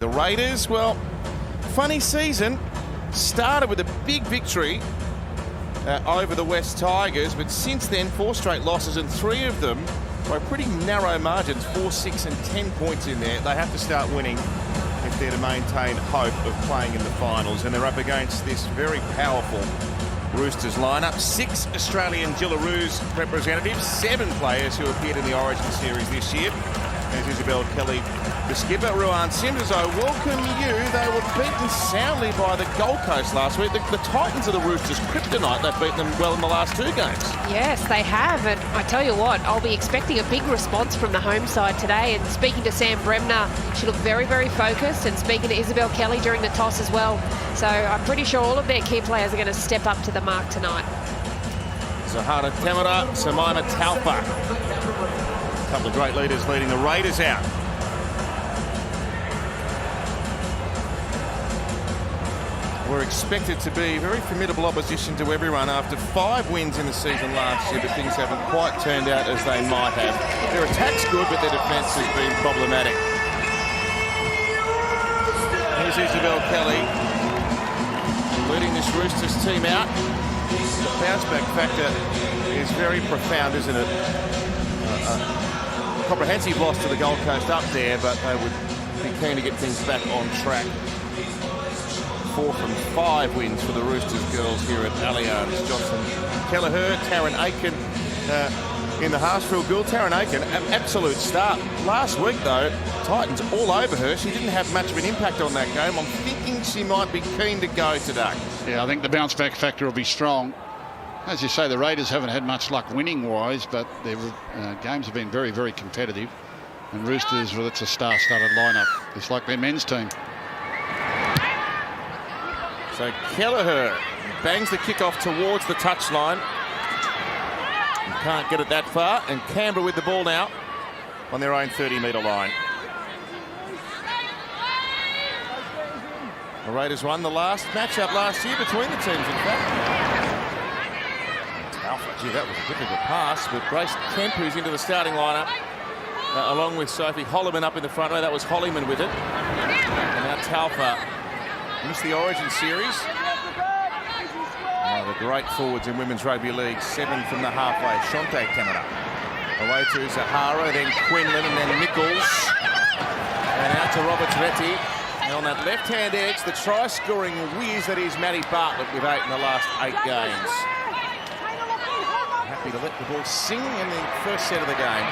The Raiders, well, funny season. Started with a big victory over the West Tigers, but since then 4 straight losses, and 3 of them by pretty narrow margins, 4, 6 and 10 points in there. They have to start winning if they're to maintain hope of playing in the finals, and they're up against this very powerful Roosters lineup. 6 Australian Jillaroos representatives, 7 players who appeared in the Origin series this year. There's Isabel Kelly, the skipper. Ruan Sims, I welcome you. They were beaten soundly by the Gold Coast last week. The Titans are the Roosters' kryptonite. They've beaten them well in the last 2 games. Yes, they have. And I tell you what, I'll be expecting a big response from the home side today. And speaking to Sam Bremner, she looked very, very focused. And speaking to Isabel Kelly during the toss as well. So I'm pretty sure all of their key players are going to step up to the mark tonight. Zahara Temura, Samaima Taufa. A couple of great leaders leading the Raiders out. We're expected to be very formidable opposition to everyone after 5 wins in the season last year, but things haven't quite turned out as they might have. Their attack's good, but their defence has been problematic. Here's Isabel Kelly leading this Roosters team out. The bounce-back factor is very profound, isn't it? Comprehensive loss to the Gold Coast up there, but they would be keen to get things back on track. 4 from 5 wins for the Roosters girls here at Allianz. Johnson Kelleher, Taryn Aiken in the Harsfield Girl. Taryn Aiken, an absolute start. Last week, though, Titans all over her. She didn't have much of an impact on that game. I'm thinking she might be keen to go today. Yeah, I think the bounce-back factor will be strong. As you say, the Raiders haven't had much luck winning-wise, but their games have been very, very competitive. And Roosters, well, it's a star-studded lineup. It's like their men's team. So Kelleher bangs the kick-off towards the touchline. Can't get it that far, and Canberra with the ball now on their own 30-metre line. The Raiders won the last match-up last year between the teams, in fact. Gee, that was a difficult pass, but Grace Kemp, who's into the starting lineup, along with Sophie Holliman up in the front row. That was Holliman with it. And now Taufa missed the Origin series. The great forwards in Women's Rugby League, 7 from the halfway. Shante Canada. Away to Zahara, then Quinlan, and then Nichols. And out to Roberts Retty. And on that left-hand edge, the try-scoring whiz that is Maddie Bartlett with 8 in the last 8 games. Happy to let the ball sing in the first set of the game.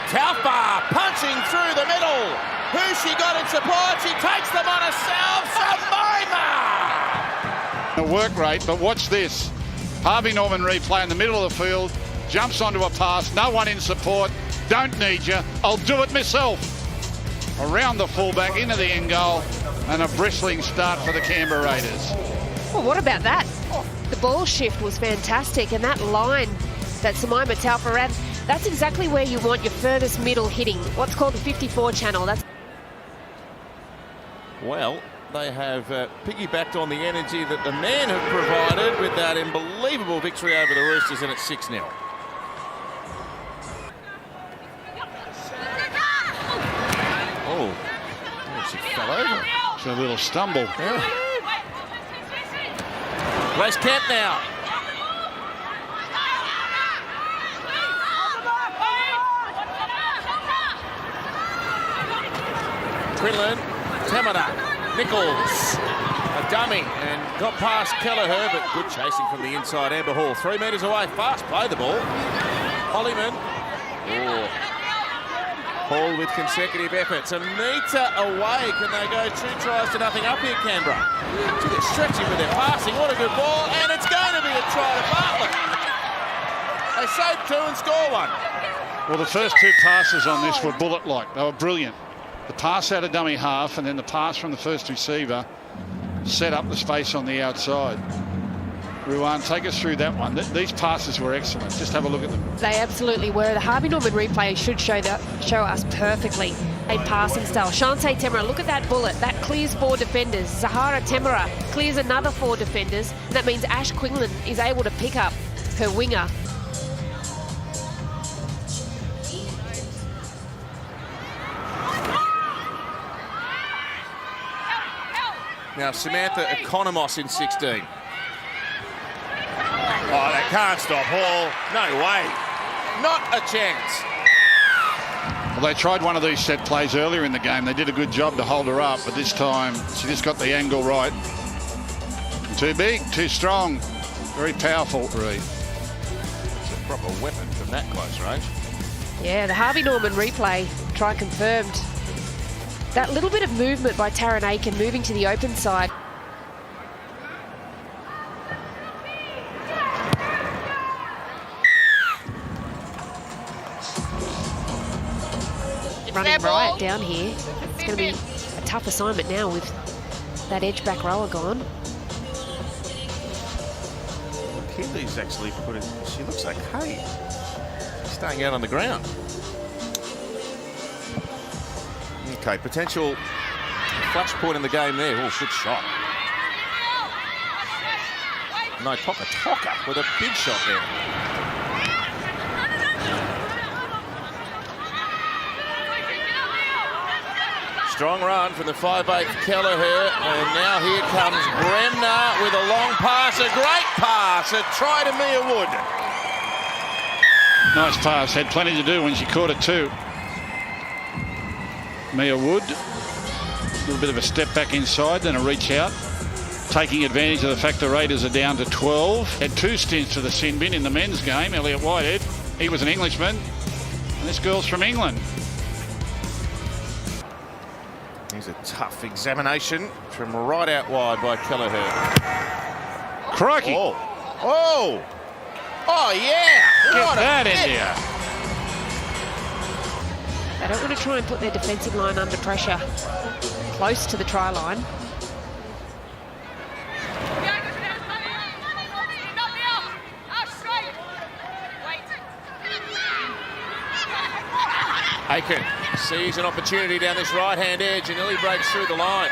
Taufa punching through the middle. Who's she got in support? She takes them on herself. Samaima! A work rate, but watch this. Harvey Norman replay in the middle of the field. Jumps onto a pass. No one in support. Don't need you. I'll do it myself. Around the fullback, into the end goal. And a bristling start for the Canberra Raiders. Well, what about that? The ball shift was fantastic, and that line that Samaima Taufa ran, that's exactly where you want your furthest middle hitting. What's called the 54 channel. That's well, they have piggybacked on the energy that the men have provided with that unbelievable victory over the Roosters, and it's 6-0. Oh, she fell over. It's a little stumble. Yeah. Grace Kemp now. Quinlan, Temura, Nichols, a dummy, and got past Kelleher, but good chasing from the inside. Amber Hall, 3 metres away, fast play the ball. Holliman. Oh. Hall with consecutive efforts. A metre away. Can they go 2 tries to nothing up here, Canberra? So they're stretching with their passing. What a good ball. And it's going to be a try to Bartlett. They saved 2 and score 1. Well, the first 2 passes on this were bullet-like. They were brilliant. The pass out of dummy half and then the pass from the first receiver set up the space on the outside. Ruan, take us through that one. These passes were excellent. Just have a look at them. They absolutely were. The Harvey Norman replay should show us perfectly a passing style. Shante Temura, look at that bullet. That clears 4 defenders. Zahara Temura clears another 4 defenders. And that means Ash Quinlan is able to pick up her winger. Now Samantha Economos in 16. Oh, they can't stop Hall. No way. Not a chance. Well, they tried one of these set plays earlier in the game. They did a good job to hold her up, but this time she just got the angle right. Too big, too strong, very powerful, Reed. It's a proper weapon from that close range. Yeah, the Harvey Norman replay, try confirmed. That little bit of movement by Taryn Aiken moving to the open side. Running riot down here. It's going to be a tough assignment now with that edge back rower gone. Keely's actually put it, she looks okay. She's staying out on the ground. Okay, potential flash point in the game there. Oh, good shot. No, Toka with a big shot there. Strong run from the 5'8" Kelleher, and now here comes Bremner with a long pass, a great pass, a try to Mia Wood. Nice pass, had plenty to do when she caught it too. Mia Wood, a little bit of a step back inside, then a reach out, taking advantage of the fact the Raiders are down to 12. Had 2 stints to the sin bin in the men's game. Elliot Whitehead, he was an Englishman, and this girl's from England. Here's a tough examination from right out wide by Kelleher. Crikey. Oh, oh, oh yeah. Get What that a in hit. there. They don't want to try and put their defensive line under pressure close to the try line. Aiken sees an opportunity down this right-hand edge and nearly breaks through the line.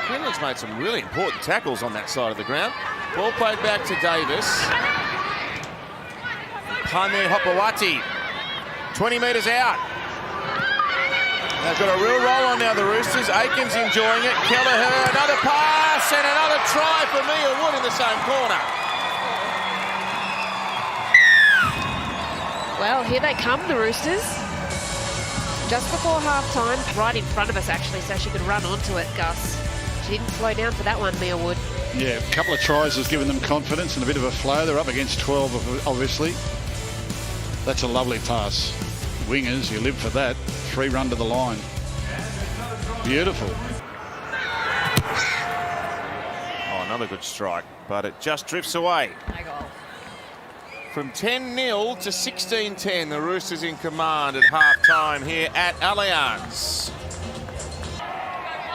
Quinlan's made some really important tackles on that side of the ground. Ball played back to Davis. Pane Hopawati, 20 metres out. They've got a real roll on now, the Roosters. Aiken's enjoying it. Kelleher, another pass and another try for Mia Wood in the same corner. Well, here they come, the Roosters. Just before half-time, right in front of us actually, so she could run onto it, Gus. She didn't slow down for that one, Mia Wood. Yeah, a couple of tries has given them confidence and a bit of a flow. They're up against 12, obviously. That's a lovely pass. Wingers, you live for that. 3 run to the line. Beautiful. Oh, another good strike, but it just drifts away. From 10-0 to 16-10, the Roosters in command at half-time here at Allianz.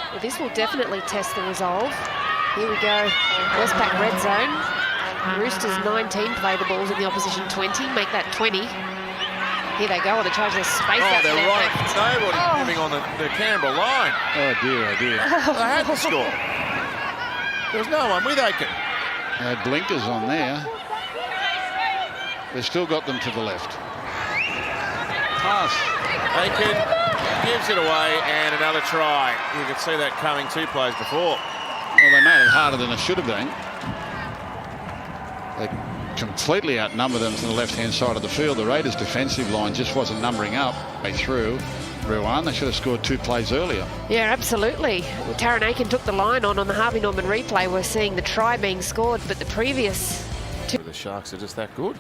Well, this will definitely test the resolve. Here we go, Westpac red zone. Roosters 19 play the balls in the opposition 20, make that 20. Here they go, or they try to space out they're their right. left. Nobody's moving on the Canberra line. Oh dear, oh dear. They had the score. There's no one with Aiken. They had blinkers on there. They've still got them to the left. Pass. Aiken gives it away and another try. You could see that coming 2 plays before. Well, they made it harder than it should have been. They completely outnumbered them to the left-hand side of the field. The Raiders' defensive line just wasn't numbering up. They threw. Ruan, they should have scored 2 plays earlier. Yeah, absolutely. Taryn Aiken took the line on the Harvey Norman replay. We're seeing the try being scored, but the previous 2... The Sharks are just that good.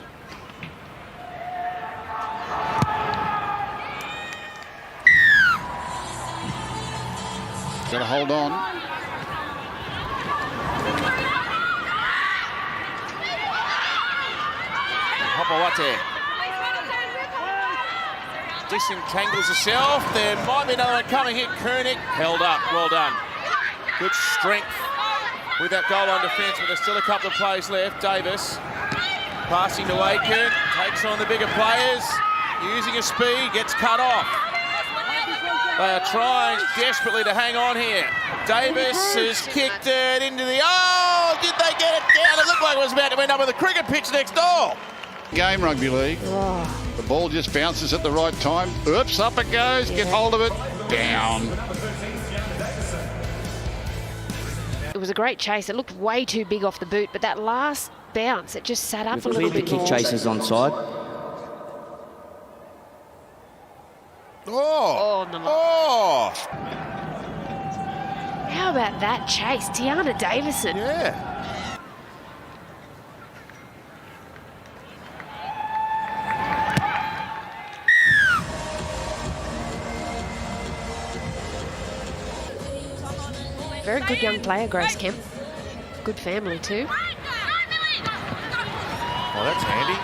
Got to hold on. Hopawate disentangles herself. There might be another one coming here. Koenig held up. Well done. Good strength with that goal on defence, but there's still a couple of plays left. Davis passing to Aiken, takes on the bigger players, using his speed, gets cut off. They are trying desperately to hang on here. Davis has kicked it into the... Oh, did they get it down? It looked like it was about to end up with a cricket pitch next door. Game rugby league. Oh. The ball just bounces at the right time. Oops, up it goes. Get hold of it. Down. It was a great chase. It looked way too big off the boot, but that last bounce, it just sat up a little bit more. The kick chasers onside. Oh! No. Oh! How about that chase? Tiana Davison. Yeah. Very good young player, Grace Kemp. Good family too. Oh, that's handy.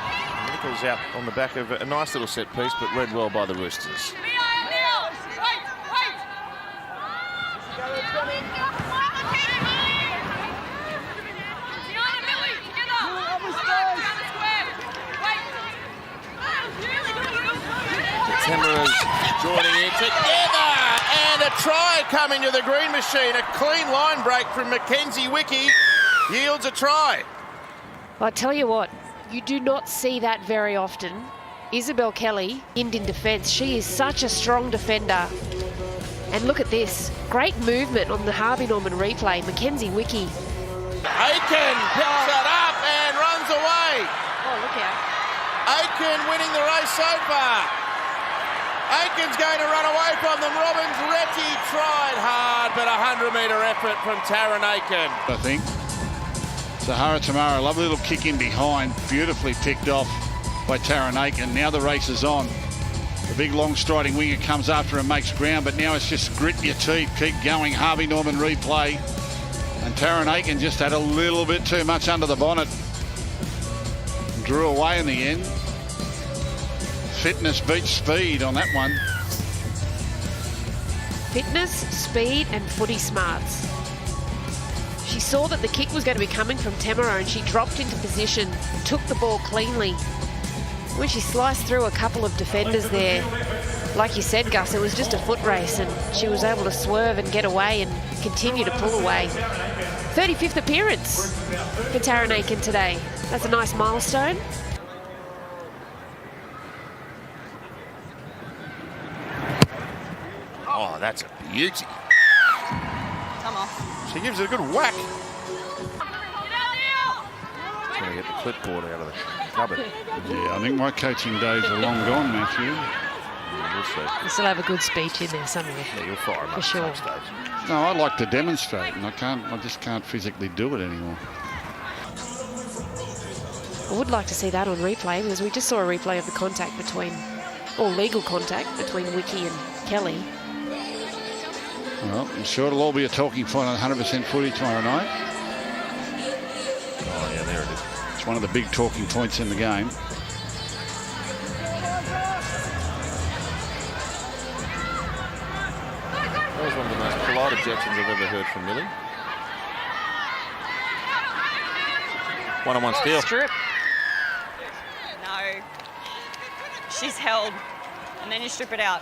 Nichols out on the back of a nice little set piece, but read well by the Roosters. Tamara's joining in together, and a try coming to the green machine. A clean line break from Mackenzie Wickie yields a try. I tell you what, you do not see that very often. Isabel Kelly in defence. She is such a strong defender. And look at this, great movement on the Harvey Norman replay. Mackenzie Wickie. Aiken picks it up and runs away. Oh, look out. Aiken winning the race so far. Aiken's going to run away from them. Robbins Retty tried hard, but a 100-metre effort from Taryn Aiken. I think. Zahara Tamara, lovely little kick in behind, beautifully picked off by Taryn Aiken. Now the race is on. The big long striding winger comes after and makes ground, but now it's just grit your teeth, keep going. Harvey Norman replay. And Taryn Aiken just had a little bit too much under the bonnet. Drew away in the end. Fitness beats speed on that one. Fitness, speed and footy smarts. She saw that the kick was going to be coming from Tamara and she dropped into position, took the ball cleanly. When she sliced through a couple of defenders there, like you said, Gus, it was just a foot race and she was able to swerve and get away and continue to pull away. 35th appearance for Taryn Aiken today. That's a nice milestone. Oh, that's a beauty. Come off. She gives it a good whack. Just going to get the clipboard out of the cupboard. Yeah, I think my coaching days are long gone, Matthew. Yeah, we'll see. You still have a good speech in there somewhere. Yeah, you'll fire him up For sure. at some stage. No, I like to demonstrate, and I just can't physically do it anymore. I would like to see that on replay because we just saw a replay of the contact between, or legal contact between Wickie and Kelly. Well, I'm sure it'll all be a talking point on 100% footy tomorrow night. Oh, yeah, there it is. It's one of the big talking points in the game. That was one of the most polite objections I've ever heard from Millie. One-on-one steal. Strip. No. She's held. And then you strip it out.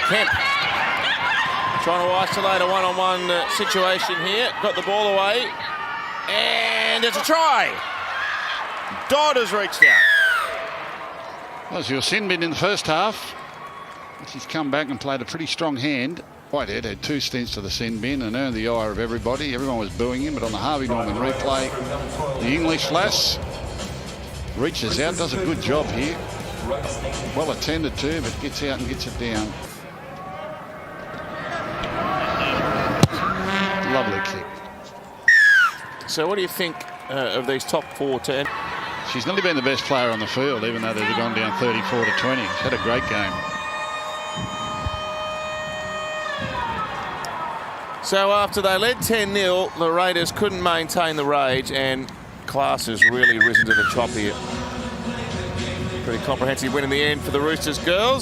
Kemp trying to isolate a one-on-one situation here. Got the ball away. And it's a try. Dodd has reached out. That was your sin bin in the first half. She's come back and played a pretty strong hand. Whitehead had 2 stints to the sin bin and earned the ire of everybody. Everyone was booing him, but on the Harvey Norman replay, the English lass reaches out, does a good job here. Well attended to, but gets out and gets it down. Lovely kick. So what do you think of these top 4 to end? She's nearly been the best player on the field, even though they've gone down 34 to 20. She's had a great game. So after they led 10-0, the Raiders couldn't maintain the rage, and class has really risen to the top here. Pretty comprehensive win in the end for the Roosters girls.